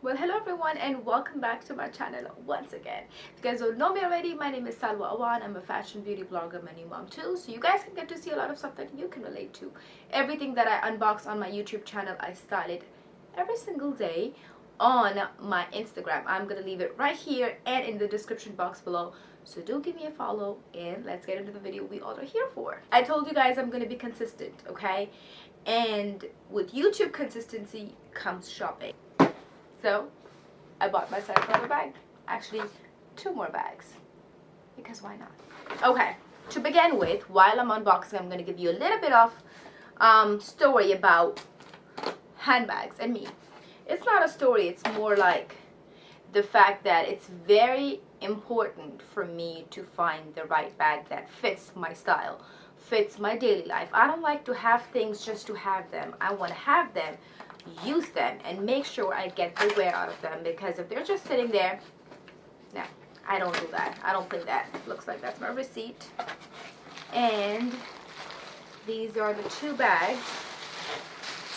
Well, hello everyone and welcome back to my channel once again. If you guys don't know me already, my name is Salam Everyone. I'm a fashion beauty blogger, my new mom too, so you guys can get to see a lot of stuff that you can relate to. Everything that I unbox on my YouTube channel, I style it every single day on my Instagram. I'm gonna leave it right here and in the description box below, so do give me a follow and let's get into the video we all are here for. I told you guys I'm gonna be consistent, okay? And with YouTube consistency comes shopping. So I bought myself another bag, actually 2 more bags, because why not? Okay, to begin with, while I'm unboxing, I'm going to give you a little bit of story about handbags and me. It's not a story, it's more like the fact that it's very important for me to find the right bag that fits my style, fits my daily life. I don't like to have things just to have them. I want to have them, use them, and make sure I get the wear out of them, because if they're just sitting there, no, I don't do that. I don't play that. Looks like that's my receipt. And these are the 2 bags.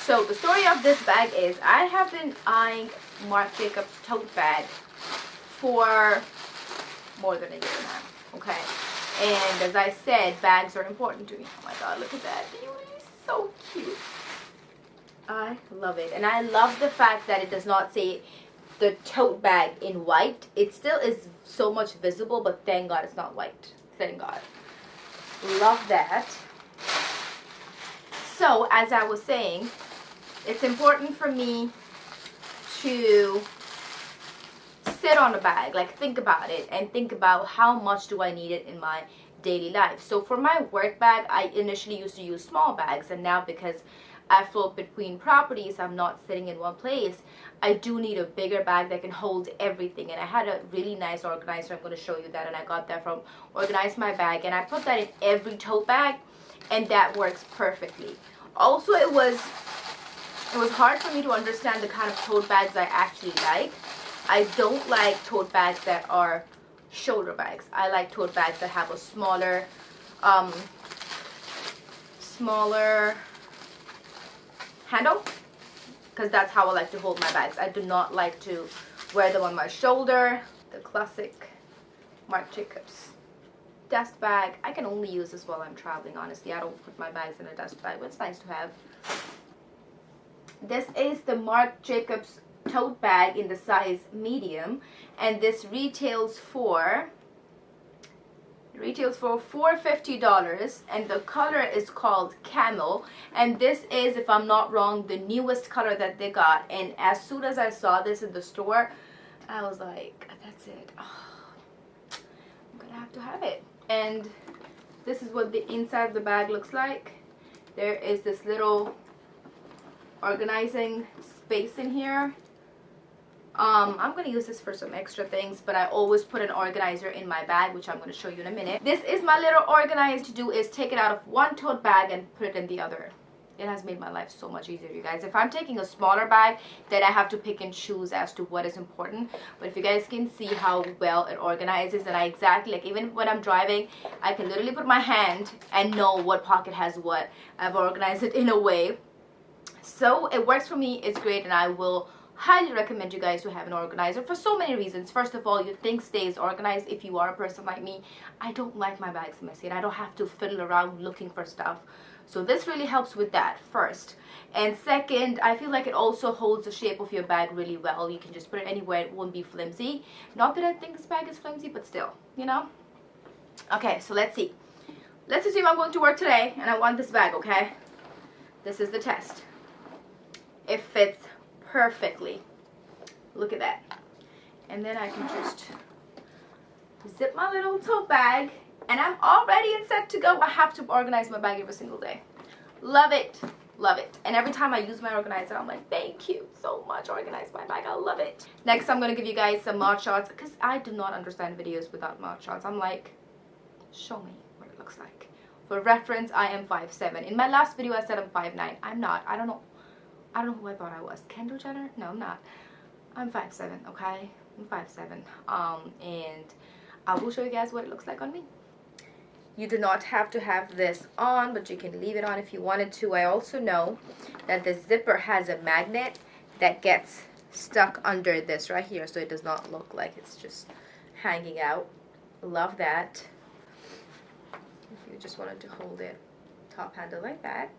So the story of this bag is I have been eyeing Marc Jacobs tote bag for more than a year now, okay? And as I said, bags are important to me. Oh my god, look at that. It's so cute. I love it, and I love the fact that it does not say the tote bag in white. It still is so much visible, but thank god it's not white. Thank god. Love that. So as I was saying, it's important for me to sit on a bag, like think about it and think about how much do I need it in my daily life. So for my work bag, I initially used to use small bags, and now because I float between properties, I'm not sitting in one place, I do need a bigger bag that can hold everything. And I had a really nice organizer. I'm going to show you that, and I got that from Organize My Bag, and I put that in every tote bag, and that works perfectly. Also, it was hard for me to understand the kind of tote bags I actually like. I don't like tote bags that are shoulder bags. I like tote bags that have a smaller handle, because that's how I like to hold my bags. I do not like to wear them on my shoulder. The classic Marc Jacobs dust bag. I can only use this while I'm traveling, honestly. I don't put my bags in a dust bag, but it's nice to have. This is the Marc Jacobs tote bag in the size medium, and this retails for $450, and the color is called Camel, and this is, if I'm not wrong, the newest color that they got. And as soon as I saw this in the store, I was like, that's it. Oh, I'm gonna have to have it. And this is what the inside of the bag looks like. There is this little organizing space in here. I'm going to use this for some extra things, but I always put an organizer in my bag, which I'm going to show you in a minute. This is my little organizer. To do is take it out of one tote bag and put it in the other. It has made my life so much easier, you guys. If I'm taking a smaller bag, then I have to pick and choose as to what is important. But if you guys can see how well it organizes, and I exactly, like, even when I'm driving, I can literally put my hand and know what pocket has what. I've organized it in a way. So it works for me. It's great, and I will highly recommend you guys to have an organizer for so many reasons. First of all, your thing stays organized. If you are a person like me, I don't like my bags messy, and I don't have to fiddle around looking for stuff. So this really helps with that, first. And second, I feel like it also holds the shape of your bag really well. You can just put it anywhere. It won't be flimsy. Not that I think this bag is flimsy, but still, you know. Okay, so let's see. Let's assume I'm going to work today and I want this bag, okay? This is the test. It fits perfectly. Look at that. And then I can just zip my little tote bag, and I'm all ready and set to go. I have to organize my bag every single day. Love it. Love it. And every time I use my organizer, I'm like, thank you so much, Organize My Bag. I love it. Next, I'm going to give you guys some mug shots, because I do not understand videos without mug shots. I'm like, show me what it looks like. For reference, I am 5'7". In my last video, I said I'm 5'9". I'm not. I don't know who I thought I was. Kendall Jenner? No, I'm not. I'm 5'7", okay? I'm 5'7". And I will show you guys what it looks like on me. You do not have to have this on, but you can leave it on if you wanted to. I also know that the zipper has a magnet that gets stuck under this right here, so it does not look like it's just hanging out. Love that. If you just wanted to hold it top handle like that.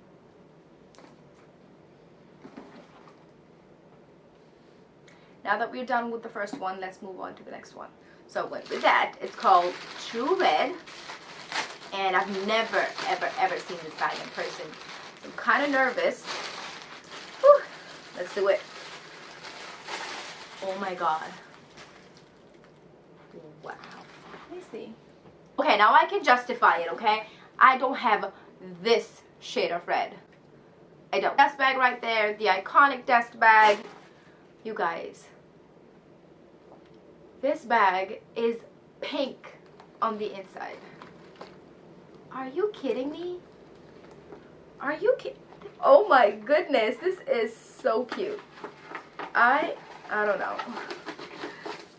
Now that we're done with the first one, let's move on to the next one. So with that, it's called True Red, and I've never ever seen this bag in person. I'm kind of nervous. Whew. Let's do it. Oh my god. Wow. Let me see. Okay, now I can justify it, okay? I don't have this shade of red. I don't. Dust bag right there, the iconic dust bag. You guys, this bag is pink on the inside. Are you kidding me? Are you kidding? Oh my goodness, this is so cute. I don't know.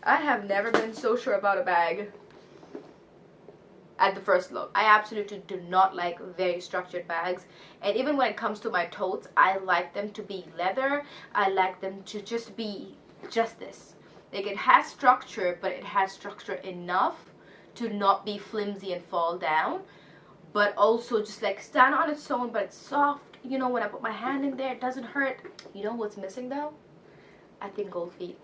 I have never been so sure about a bag at the first look. I absolutely do not like very structured bags, and even when it comes to my totes, I like them to be leather. I like them to just be just this. Like, it has structure, but it has structure enough to not be flimsy and fall down, but also just like stand on its own, but it's soft. You know, when I put my hand in there, it doesn't hurt. You know what's missing though? I think gold feet.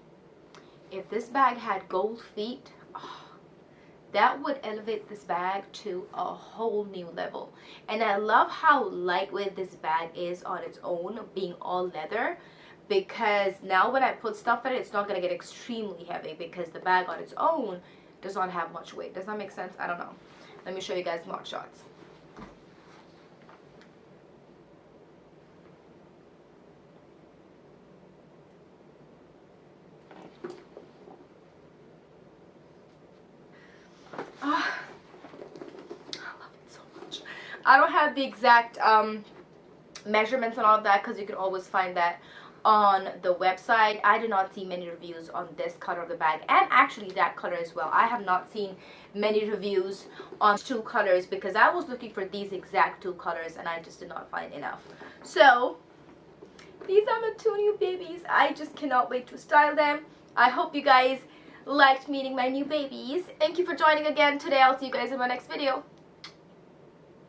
If this bag had gold feet, oh, that would elevate this bag to a whole new level. And I love how lightweight this bag is on its own, being all leather, because now when I put stuff in it, it's not going to get extremely heavy, because the bag on its own does not have much weight. Does that make sense? I don't know. Let me show you guys more shots. I don't have the exact measurements and all of that, because you can always find that on the website. I did not see many reviews on this color of the bag, and actually that color as well. I have not seen many reviews on two colors, because I was looking for these exact two colors and I just did not find enough. So these are my two new babies. I just cannot wait to style them. I hope you guys liked meeting my new babies. Thank you for joining again today. I'll see you guys in my next video.